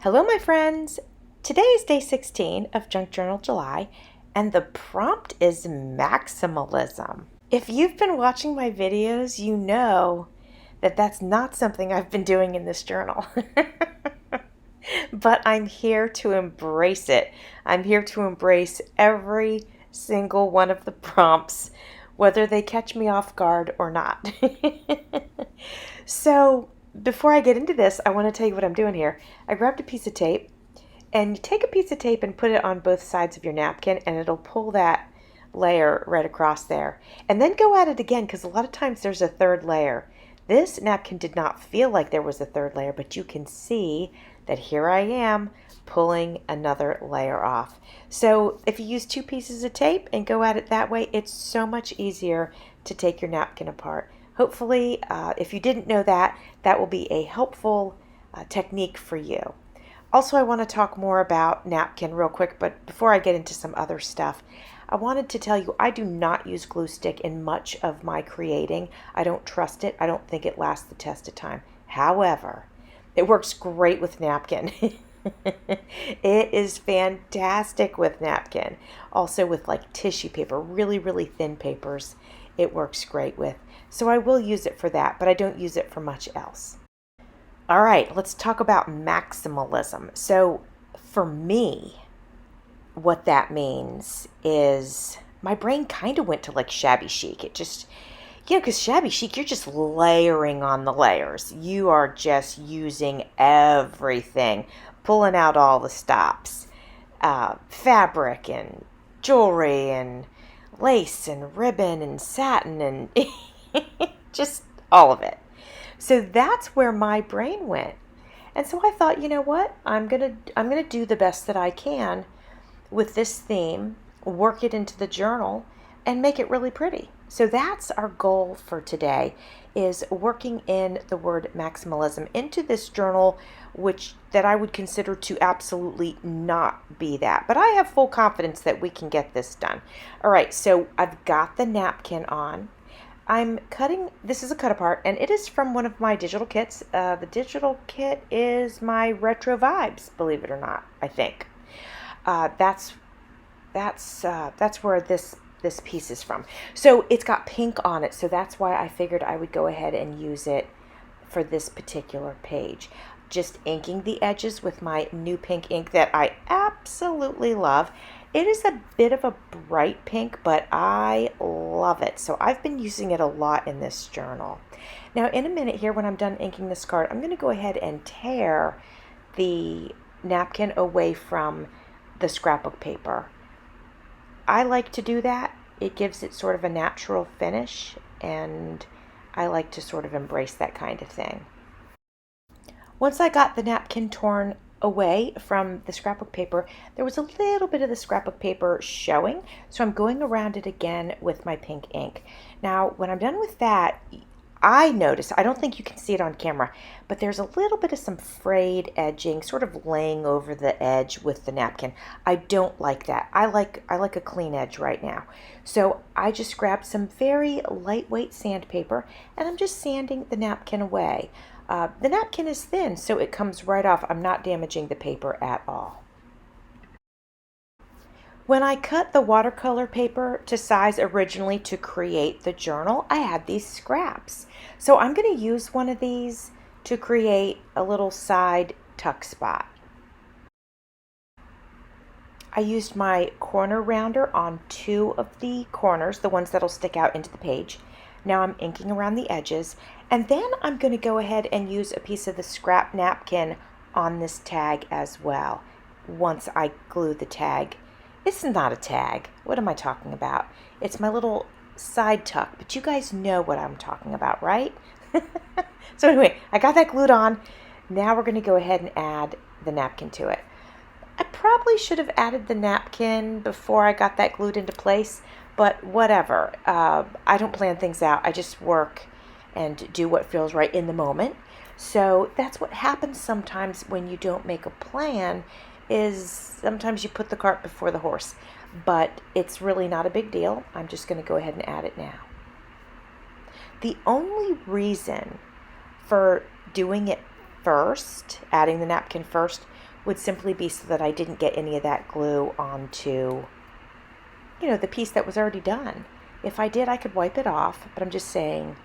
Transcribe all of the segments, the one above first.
Hello, my friends. Today is day 16 of Junk Journal July, and the prompt is maximalism. If you've been watching my videos, you know that that's not something I've been doing in this journal. But I'm here to embrace it. I'm here to embrace every single one of the prompts, whether they catch me off guard or not. So, before I get into this, I want to tell you what I'm doing here. I grabbed a piece of tape, and you take a piece of tape and put it on both sides of your napkin, and it'll pull that layer right across there. And then go at it again, because a lot of times there's a third layer. This napkin did not feel like there was a third layer, but you can see that here I am pulling another layer off. So if you use two pieces of tape and go at it that way, it's so much easier to take your napkin apart. Hopefully, if you didn't know that, that will be a helpful technique for you. Also, I want to talk more about napkin real quick, but before I get into some other stuff, I wanted to tell you I do not use glue stick in much of my creating. I don't trust it. I don't think it lasts the test of time. However, it works great with napkin. It is fantastic with napkin. Also with like tissue paper, really, really thin papers, it works great with. So I will use it for that, but I don't use it for much else. All right, let's talk about maximalism. So for me, what that means is my brain kind of went to like shabby chic. It just, because shabby chic, you're just layering on the layers. You are just using everything, pulling out all the stops, fabric and jewelry and lace and ribbon and satin and just all of it. So that's where my brain went. And so I thought, you know what? I'm going to do the best that I can with this theme, work it into the journal and make it really pretty. So that's our goal for today, is working in the word maximalism into this journal, which that I would consider to absolutely not be that. But I have full confidence that we can get this done. All right, so I've got the napkin on. I'm cutting, this is a cut apart, and it is from one of my digital kits. The digital kit is my Retro Vibes, believe it or not, I think. That's where this piece is from. So it's got pink on it, so that's why I figured I would go ahead and use it for this particular page. Just inking the edges with my new pink ink that I absolutely love. It is a bit of a bright pink, but I love it. So I've been using it a lot in this journal. Now in a minute here, when I'm done inking this card, I'm going to go ahead and tear the napkin away from the scrapbook paper. I like to do that. It gives it sort of a natural finish, and I like to sort of embrace that kind of thing. Once I got the napkin torn away from the scrapbook paper, there was a little bit of the scrapbook paper showing, so I'm going around it again with my pink ink. Now, when I'm done with that, I notice, I don't think you can see it on camera, but there's a little bit of some frayed edging sort of laying over the edge with the napkin. I don't like that. I like a clean edge right now. So I just grabbed some very lightweight sandpaper, and I'm just sanding the napkin away. The napkin is thin, so it comes right off. I'm not damaging the paper at all. When I cut the watercolor paper to size originally to create the journal, I had these scraps. So I'm going to use one of these to create a little side tuck spot. I used my corner rounder on two of the corners, the ones that'll stick out into the page. Now I'm inking around the edges, and then I'm going to go ahead and use a piece of the scrap napkin on this tag as well, once I glue the tag. It's not a tag. What am I talking about? It's my little side tuck, but you guys know what I'm talking about, right? So anyway, I got that glued on. Now we're going to go ahead and add the napkin to it. I probably should have added the napkin before I got that glued into place, but whatever. I don't plan things out. I just work and do what feels right in the moment. So that's what happens sometimes when you don't make a plan, is sometimes you put the cart before the horse, but it's really not a big deal. I'm just going to go ahead and add it now. The only reason for doing it first, adding the napkin first, would simply be so that I didn't get any of that glue onto, the piece that was already done. If I did, I could wipe it off, but I'm just saying,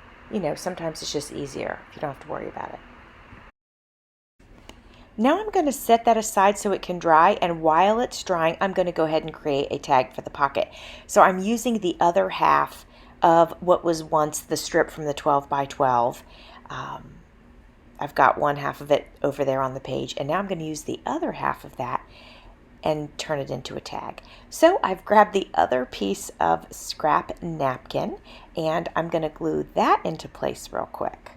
sometimes it's just easier if you don't have to worry about it. Now I'm going to set that aside so it can dry, and while it's drying, I'm going to go ahead and create a tag for the pocket. So I'm using the other half of what was once the strip from the 12 by 12. I've got one half of it over there on the page, and now I'm going to use the other half of that and turn it into a tag. So I've grabbed the other piece of scrap napkin, and I'm going to glue that into place real quick.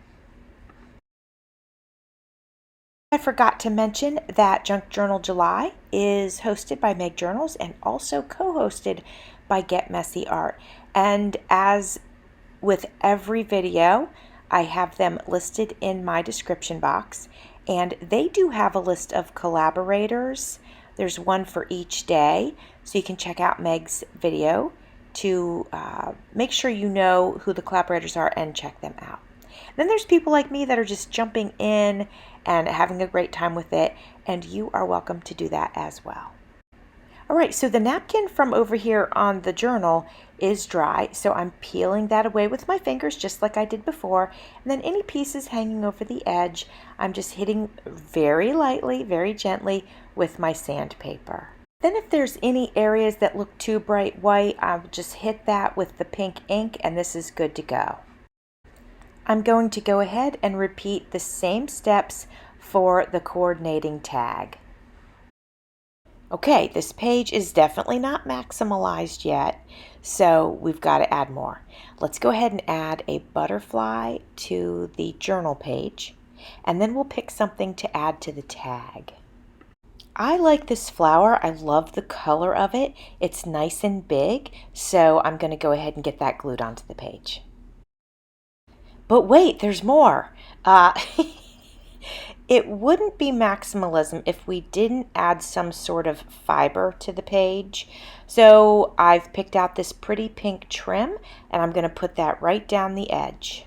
I forgot to mention that Junk Journal July is hosted by Meg Journals and also co-hosted by Get Messy Art. And as with every video, I have them listed in my description box, and they do have a list of collaborators. There's one for each day, so you can check out Meg's video to make sure you know who the collaborators are and check them out. Then there's people like me that are just jumping in and having a great time with it, and you are welcome to do that as well. All right, so the napkin from over here on the journal is dry, so I'm peeling that away with my fingers just like I did before, and then any pieces hanging over the edge, I'm just hitting very lightly, very gently with my sandpaper. Then if there's any areas that look too bright white, I'll just hit that with the pink ink, and this is good to go. I'm going to go ahead and repeat the same steps for the coordinating tag. Okay, this page is definitely not maximalized yet, so we've got to add more. Let's go ahead and add a butterfly to the journal page, and then we'll pick something to add to the tag. I like this flower. I love the color of it. It's nice and big, so I'm going to go ahead and get that glued onto the page. But wait, there's more. It wouldn't be maximalism if we didn't add some sort of fiber to the page. So I've picked out this pretty pink trim, and I'm going to put that right down the edge.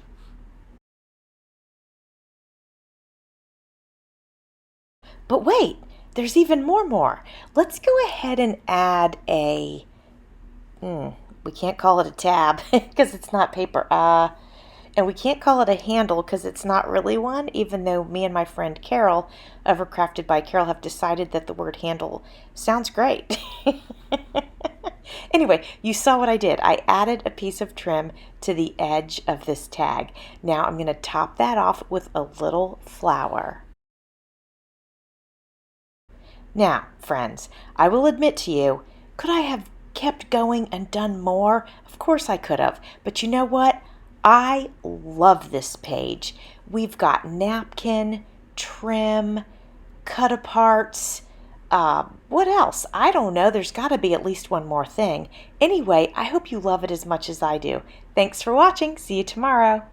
But wait, there's even more. Let's go ahead and add a, we can't call it a tab because it's not paper. And we can't call it a handle because it's not really one, even though me and my friend Carol, Overcrafted by Carol, have decided that the word handle sounds great. Anyway, you saw what I did. I added a piece of trim to the edge of this tag. Now I'm going to top that off with a little flower. Now, friends, I will admit to you, could I have kept going and done more? Of course I could have. But you know what? I love this page. We've got napkin, trim, cut aparts. What else? I don't know. There's got to be at least one more thing. Anyway, I hope you love it as much as I do. Thanks for watching. See you tomorrow.